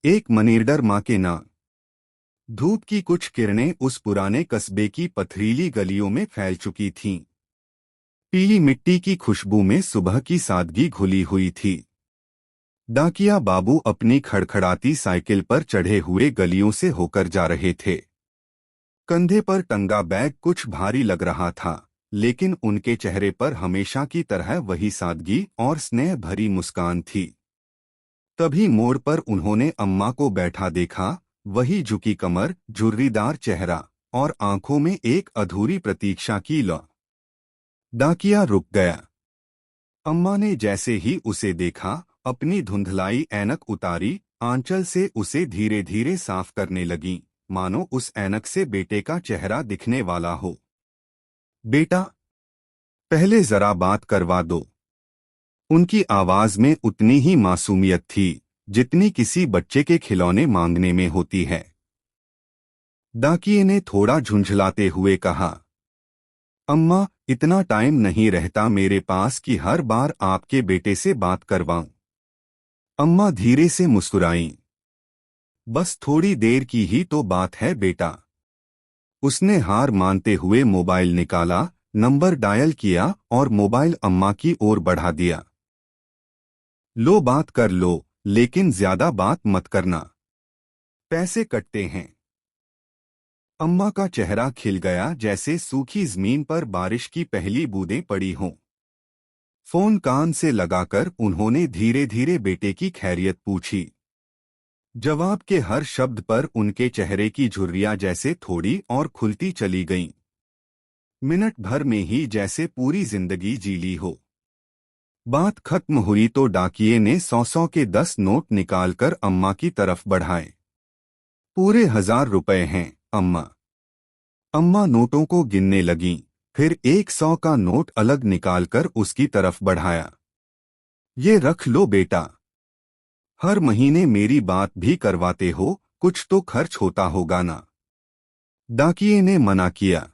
एक मनीडर माँ के नाम। धूप की कुछ किरणें उस पुराने कस्बे की पथरीली गलियों में फैल चुकी थीं। पीली मिट्टी की खुशबू में सुबह की सादगी घुली हुई थी। डाकिया बाबू अपनी खड़खड़ाती साइकिल पर चढ़े हुए गलियों से होकर जा रहे थे। कंधे पर टंगा बैग कुछ भारी लग रहा था, लेकिन उनके चेहरे पर हमेशा की तरह वही सादगी और स्नेह भरी मुस्कान थी। तभी मोड़ पर उन्होंने अम्मा को बैठा देखा, वही झुकी कमर, झुर्रीदार चेहरा और आंखों में एक अधूरी प्रतीक्षा की लौ। डाकिया रुक गया। अम्मा ने जैसे ही उसे देखा, अपनी धुंधलाई ऐनक उतारी, आंचल से उसे धीरे धीरे साफ करने लगी, मानो उस ऐनक से बेटे का चेहरा दिखने वाला हो। बेटा, पहले जरा बात करवा दो। उनकी आवाज में उतनी ही मासूमियत थी जितनी किसी बच्चे के खिलौने मांगने में होती है। डाकिये ने थोड़ा झुंझलाते हुए कहा, अम्मा, इतना टाइम नहीं रहता मेरे पास कि हर बार आपके बेटे से बात करवाऊं। अम्मा धीरे से मुस्कुराईं। बस थोड़ी देर की ही तो बात है बेटा। उसने हार मानते हुए मोबाइल निकाला, नंबर डायल किया और मोबाइल अम्मा की ओर बढ़ा दिया। लो, बात कर लो, लेकिन ज्यादा बात मत करना, पैसे कटते हैं। अम्मा का चेहरा खिल गया जैसे सूखी जमीन पर बारिश की पहली बूंदें पड़ी हों। फोन कान से लगाकर उन्होंने धीरे धीरे बेटे की खैरियत पूछी। जवाब के हर शब्द पर उनके चेहरे की झुर्रियां जैसे थोड़ी और खुलती चली गईं। मिनट भर में ही जैसे पूरी जिंदगी जी ली हो। बात खत्म हुई तो डाकिये ने 100 के 10 नोट निकालकर अम्मा की तरफ बढ़ाए। पूरे 1000 रुपए हैं अम्मा। अम्मा नोटों को गिनने लगीं, फिर 100 का नोट अलग निकालकर उसकी तरफ बढ़ाया। ये रख लो बेटा, हर महीने मेरी बात भी करवाते हो, कुछ तो खर्च होता होगा ना। डाकिये ने मना किया।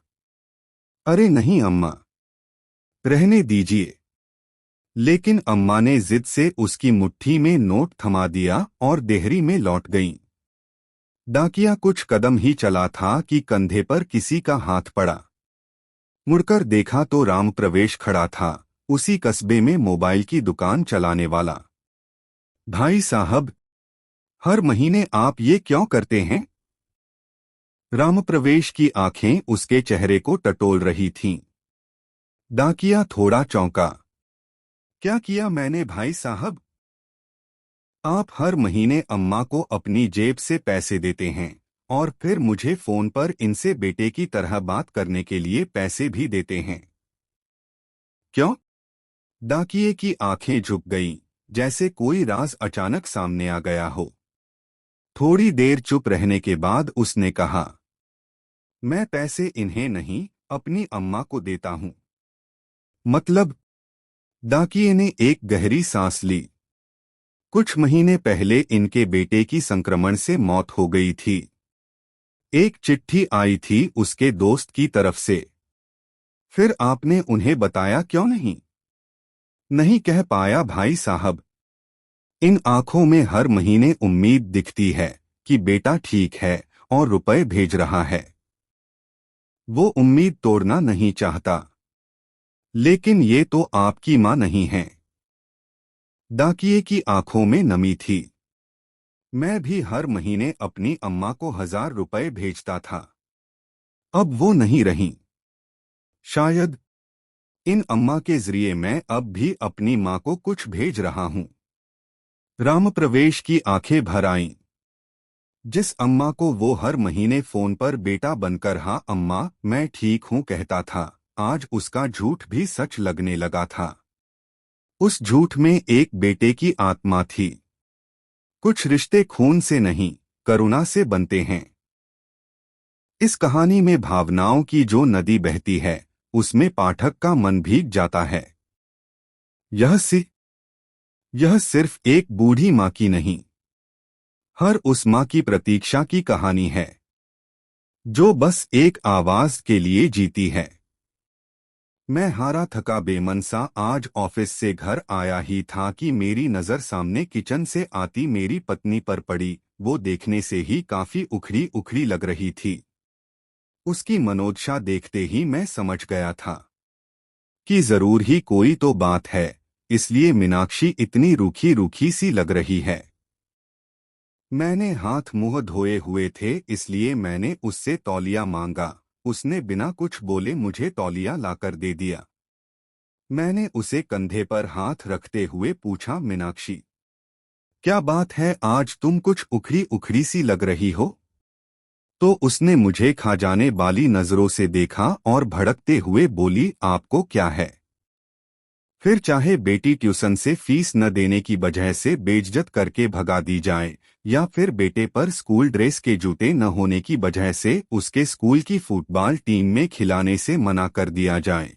अरे नहीं अम्मा, रहने दीजिए। लेकिन अम्मा ने जिद से उसकी मुट्ठी में नोट थमा दिया और देहरी में लौट गईं। डाकिया कुछ कदम ही चला था कि कंधे पर किसी का हाथ पड़ा। मुड़कर देखा तो राम प्रवेश खड़ा था, उसी कस्बे में मोबाइल की दुकान चलाने वाला। भाई साहब, हर महीने आप ये क्यों करते हैं? राम प्रवेश की आंखें उसके चेहरे को टटोल रही थीं। डाकिया थोड़ा चौंका। क्या किया मैंने भाई साहब? आप हर महीने अम्मा को अपनी जेब से पैसे देते हैं और फिर मुझे फोन पर इनसे बेटे की तरह बात करने के लिए पैसे भी देते हैं। क्यों? डाकिये की आंखें झुक गईं, जैसे कोई राज अचानक सामने आ गया हो। थोड़ी देर चुप रहने के बाद उसने कहा, मैं पैसे इन्हें नहीं, अपनी अम्मा को देता हूं। मतलब? डाकिये ने एक गहरी सांस ली। कुछ महीने पहले इनके बेटे की संक्रमण से मौत हो गई थी। एक चिट्ठी आई थी उसके दोस्त की तरफ से। फिर आपने उन्हें बताया क्यों नहीं? नहीं कह पाया भाई साहब। इन आंखों में हर महीने उम्मीद दिखती है कि बेटा ठीक है और रुपए भेज रहा है। वो उम्मीद तोड़ना नहीं चाहता। लेकिन ये तो आपकी मां नहीं है। डाकिये की आंखों में नमी थी। मैं भी हर महीने अपनी अम्मा को 1000 रुपए भेजता था। अब वो नहीं रहीं। शायद इन अम्मा के जरिए मैं अब भी अपनी मां को कुछ भेज रहा हूं। राम प्रवेश की आंखें भर आईं। जिस अम्मा को वो हर महीने फोन पर बेटा बनकर हाँ अम्मा मैं ठीक हूं कहता था, आज उसका झूठ भी सच लगने लगा था। उस झूठ में एक बेटे की आत्मा थी। कुछ रिश्ते खून से नहीं, करुणा से बनते हैं। इस कहानी में भावनाओं की जो नदी बहती है, उसमें पाठक का मन भीग जाता है। यह सी यह सिर्फ एक बूढ़ी माँ की नहीं, हर उस माँ की प्रतीक्षा की कहानी है, जो बस एक आवाज के लिए जीती है। मैं हारा थका बेमन सा आज ऑफिस से घर आया ही था कि मेरी नज़र सामने किचन से आती मेरी पत्नी पर पड़ी। वो देखने से ही काफी उखड़ी उखड़ी लग रही थी। उसकी मनोदशा देखते ही मैं समझ गया था कि जरूर ही कोई तो बात है, इसलिए मीनाक्षी इतनी रूखी रूखी सी लग रही है। मैंने हाथ मुंह धोए हुए थे, इसलिए मैंने उससे तौलिया मांगा। उसने बिना कुछ बोले मुझे तौलिया लाकर दे दिया। मैंने उसे कंधे पर हाथ रखते हुए पूछा, मीनाक्षी क्या बात है, आज तुम कुछ उखड़ी उखड़ी सी लग रही हो? तो उसने मुझे खा जाने वाली नजरों से देखा और भड़कते हुए बोली, आपको क्या है? फिर चाहे बेटी ट्यूशन से फीस न देने की वजह से बेइज्जत करके भगा दी जाए, या फिर बेटे पर स्कूल ड्रेस के जूते न होने की वजह से उसके स्कूल की फुटबॉल टीम में खिलाने से मना कर दिया जाए,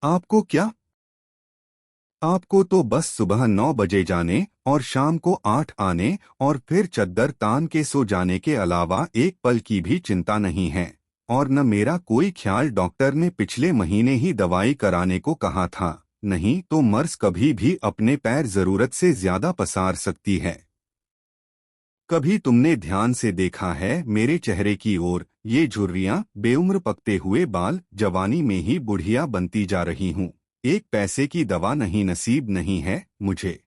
आपको क्या? आपको तो बस सुबह 9 बजे जाने और शाम को 8 आने और फिर चद्दर तान के सो जाने के अलावा एक पल की भी चिंता नहीं है। और न मेरा कोई ख्याल, डॉक्टर ने पिछले महीने ही दवाई कराने को कहा था, नहीं तो मर्स कभी भी अपने पैर जरूरत से ज्यादा पसार सकती है। कभी तुमने ध्यान से देखा है मेरे चेहरे की ओर? ये झुर्रियां, बेउम्र पकते हुए बाल, जवानी में ही बुढ़िया बनती जा रही हूँ। एक पैसे की दवा नहीं नसीब नहीं है मुझे।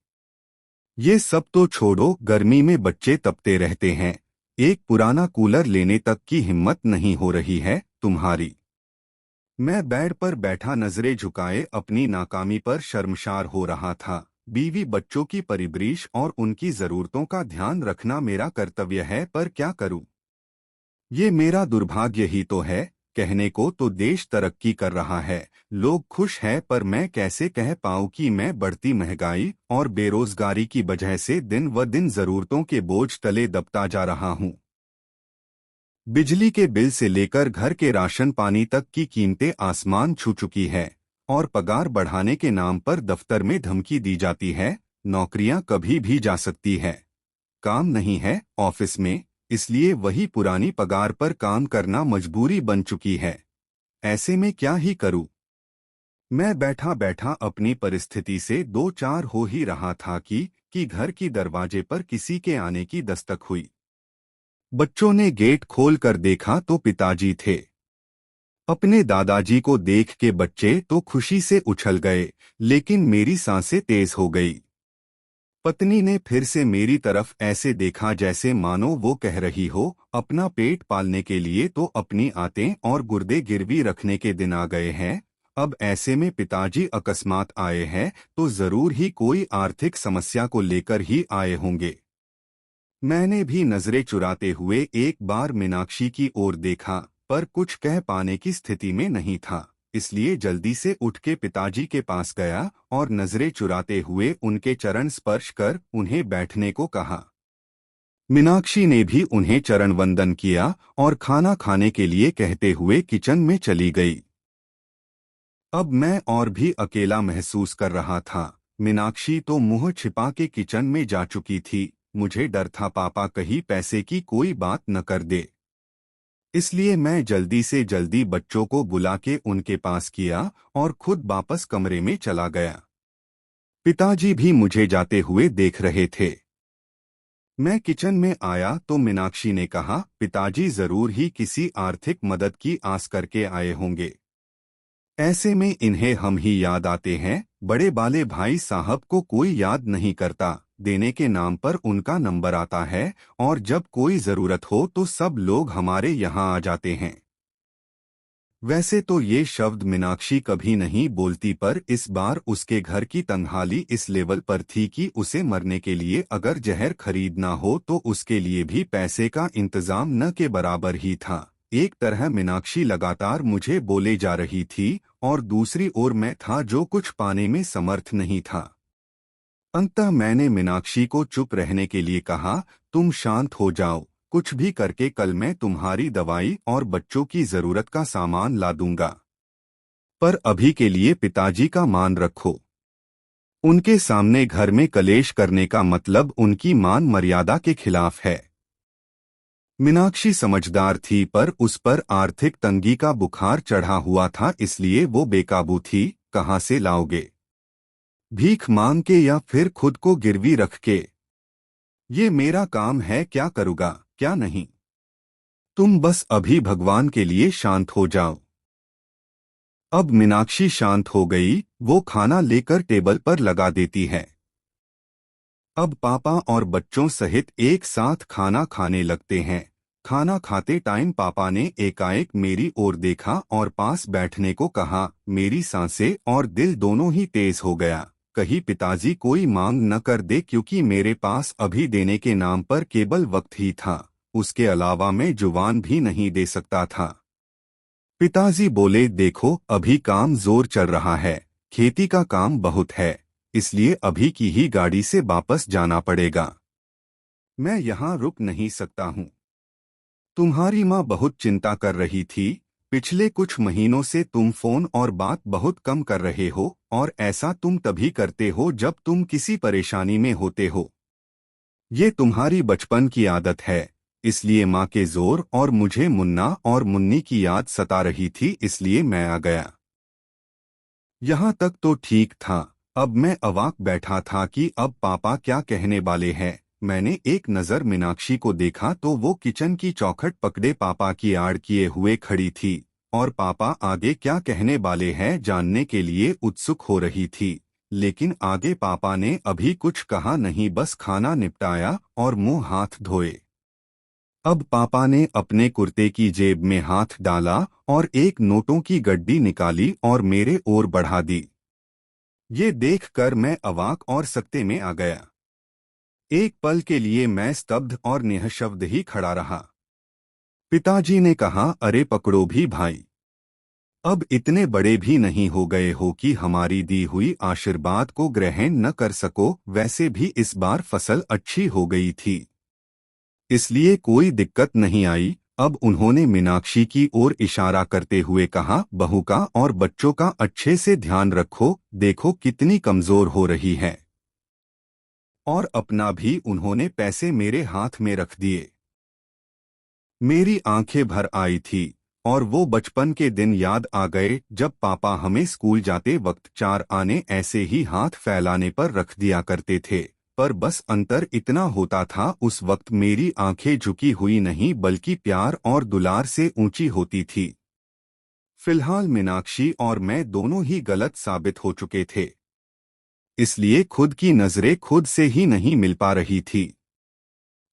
ये सब तो छोड़ो, गर्मी में बच्चे तपते रहते हैं, एक पुराना कूलर लेने तक की हिम्मत नहीं हो रही है तुम्हारी। मैं बेड पर बैठा नजरें झुकाए अपनी नाकामी पर शर्मसार हो रहा था। बीवी बच्चों की परिवरिश और उनकी जरूरतों का ध्यान रखना मेरा कर्तव्य है, पर क्या करूं? ये मेरा दुर्भाग्य ही तो है। कहने को तो देश तरक्की कर रहा है, लोग खुश हैं, पर मैं कैसे कह पाऊं कि मैं बढ़ती महंगाई और बेरोजगारी की वजह से दिन व दिन जरूरतों के बोझ तले दबता जा रहा हूं। बिजली के बिल से लेकर घर के राशन पानी तक की कीमतें आसमान छू चुकी है, और पगार बढ़ाने के नाम पर दफ्तर में धमकी दी जाती है। नौकरियां कभी भी जा सकती है, काम नहीं है ऑफिस में, इसलिए वही पुरानी पगार पर काम करना मजबूरी बन चुकी है। ऐसे में क्या ही करूं? मैं बैठा बैठा अपनी परिस्थिति से दो चार हो ही रहा था कि घर की दरवाजे पर किसी के आने की दस्तक हुई। बच्चों ने गेट खोल कर देखा तो पिताजी थे। अपने दादाजी को देख के बच्चे तो खुशी से उछल गए, लेकिन मेरी सांसें तेज हो गई। पत्नी ने फिर से मेरी तरफ ऐसे देखा जैसे मानो वो कह रही हो, अपना पेट पालने के लिए तो अपनी आंतें और गुर्दे गिरवी रखने के दिन आ गए हैं। अब ऐसे में पिताजी अकस्मात आए हैं तो जरूर ही कोई आर्थिक समस्या को लेकर ही आए होंगे। मैंने भी नजरें चुराते हुए एक बार मीनाक्षी की ओर देखा, पर कुछ कह पाने की स्थिति में नहीं था, इसलिए जल्दी से उठ के पिताजी के पास गया और नजरें चुराते हुए उनके चरण स्पर्श कर उन्हें बैठने को कहा। मीनाक्षी ने भी उन्हें चरण वंदन किया और खाना खाने के लिए कहते हुए किचन में चली गई। अब मैं और भी अकेला महसूस कर रहा था। मीनाक्षी तो मुंह छिपा के किचन में जा चुकी थी। मुझे डर था पापा कहीं पैसे की कोई बात न कर दे, इसलिए मैं जल्दी से जल्दी बच्चों को बुला के उनके पास किया और खुद वापस कमरे में चला गया। पिताजी भी मुझे जाते हुए देख रहे थे। मैं किचन में आया तो मीनाक्षी ने कहा, पिताजी जरूर ही किसी आर्थिक मदद की आस करके आए होंगे। ऐसे में इन्हें हम ही याद आते हैं, बड़े बाले भाई साहब को कोई याद नहीं करता, देने के नाम पर उनका नंबर आता है, और जब कोई जरूरत हो तो सब लोग हमारे यहाँ आ जाते हैं। वैसे तो ये शब्द मीनाक्षी कभी नहीं बोलती, पर इस बार उसके घर की तंहाली इस लेवल पर थी कि उसे मरने के लिए अगर जहर खरीदना हो तो उसके लिए भी पैसे का इंतजाम न के बराबर ही था। एक तरह मीनाक्षी लगातार मुझे बोले जा रही थी और दूसरी ओर मैं था जो कुछ पाने में समर्थ नहीं था। अंततः मैंने मीनाक्षी को चुप रहने के लिए कहा, तुम शांत हो जाओ, कुछ भी करके कल मैं तुम्हारी दवाई और बच्चों की जरूरत का सामान ला दूंगा, पर अभी के लिए पिताजी का मान रखो। उनके सामने घर में कलेश करने का मतलब उनकी मान मर्यादा के खिलाफ है। मीनाक्षी समझदार थी पर उस पर आर्थिक तंगी का बुखार चढ़ा हुआ था, इसलिए वो बेकाबू थी। कहाँ से लाओगे? भीख मांग के या फिर खुद को गिरवी रख के? ये मेरा काम है, क्या करूँगा क्या नहीं। तुम बस अभी भगवान के लिए शांत हो जाओ। अब मीनाक्षी शांत हो गई। वो खाना लेकर टेबल पर लगा देती है। अब पापा और बच्चों सहित एक साथ खाना खाने लगते हैं। खाना खाते टाइम पापा ने एकाएक मेरी ओर देखा और पास बैठने को कहा। मेरी सांसें और दिल दोनों ही तेज हो गया। कहीं पिताजी कोई मांग न कर दे, क्योंकि मेरे पास अभी देने के नाम पर केवल वक्त ही था। उसके अलावा मैं जुबान भी नहीं दे सकता था। पिताजी बोले, देखो अभी काम जोर चल रहा है, खेती का काम बहुत है, इसलिए अभी की ही गाड़ी से वापस जाना पड़ेगा। मैं यहाँ रुक नहीं सकता हूँ। तुम्हारी माँ बहुत चिंता कर रही थी। पिछले कुछ महीनों से तुम फोन और बात बहुत कम कर रहे हो, और ऐसा तुम तभी करते हो जब तुम किसी परेशानी में होते हो। ये तुम्हारी बचपन की आदत है। इसलिए माँ के जोर और मुझे मुन्ना और मुन्नी की याद सता रही थी, इसलिए मैं आ गया। यहाँ तक तो ठीक था। अब मैं अवाक बैठा था कि अब पापा क्या कहने वाले हैं। मैंने एक नज़र मीनाक्षी को देखा तो वो किचन की चौखट पकड़े पापा की आड़ किए हुए खड़ी थी, और पापा आगे क्या कहने वाले हैं जानने के लिए उत्सुक हो रही थी। लेकिन आगे पापा ने अभी कुछ कहा नहीं, बस खाना निपटाया और मुंह हाथ धोए। अब पापा ने अपने कुर्ते की जेब में हाथ डाला और एक नोटों की गड्डी निकाली और मेरे ओर बढ़ा दी। ये देखकर मैं अवाक और सकते में आ गया। एक पल के लिए मैं स्तब्ध और निःशब्द ही खड़ा रहा। पिताजी ने कहा, अरे पकड़ो भी भाई, अब इतने बड़े भी नहीं हो गए हो कि हमारी दी हुई आशीर्वाद को ग्रहण न कर सको। वैसे भी इस बार फसल अच्छी हो गई थी, इसलिए कोई दिक्कत नहीं आई। अब उन्होंने मीनाक्षी की ओर इशारा करते हुए कहा, बहू का और बच्चों का अच्छे से ध्यान रखो, देखो कितनी कमजोर हो रही है। और अपना भी उन्होंने पैसे मेरे हाथ में रख दिए। मेरी आंखें भर आई थी और वो बचपन के दिन याद आ गए जब पापा हमें स्कूल जाते वक्त 4 आने ऐसे ही हाथ फैलाने पर रख दिया करते थे। पर बस अंतर इतना होता था, उस वक्त मेरी आंखें झुकी हुई नहीं बल्कि प्यार और दुलार से ऊंची होती थी। फिलहाल मीनाक्षी और मैं दोनों ही गलत साबित हो चुके थे, इसलिए खुद की नजरें खुद से ही नहीं मिल पा रही थी।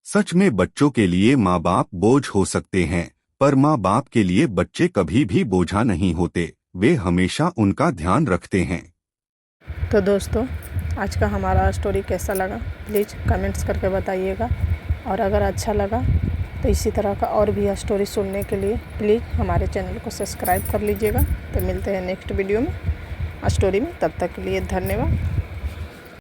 सच में बच्चों के लिए माँ बाप बोझ हो सकते हैं, पर माँ बाप के लिए बच्चे कभी भी बोझा नहीं होते। वे हमेशा उनका ध्यान रखते हैं। तो दोस्तों, आज का हमारा स्टोरी कैसा लगा प्लीज़ कमेंट्स करके बताइएगा। और अगर अच्छा लगा तो इसी तरह का और भी स्टोरी सुनने के लिए प्लीज़ हमारे चैनल को सब्सक्राइब कर लीजिएगा। तो मिलते हैं नेक्स्ट वीडियो में स्टोरी में, तब तक के लिए धन्यवाद।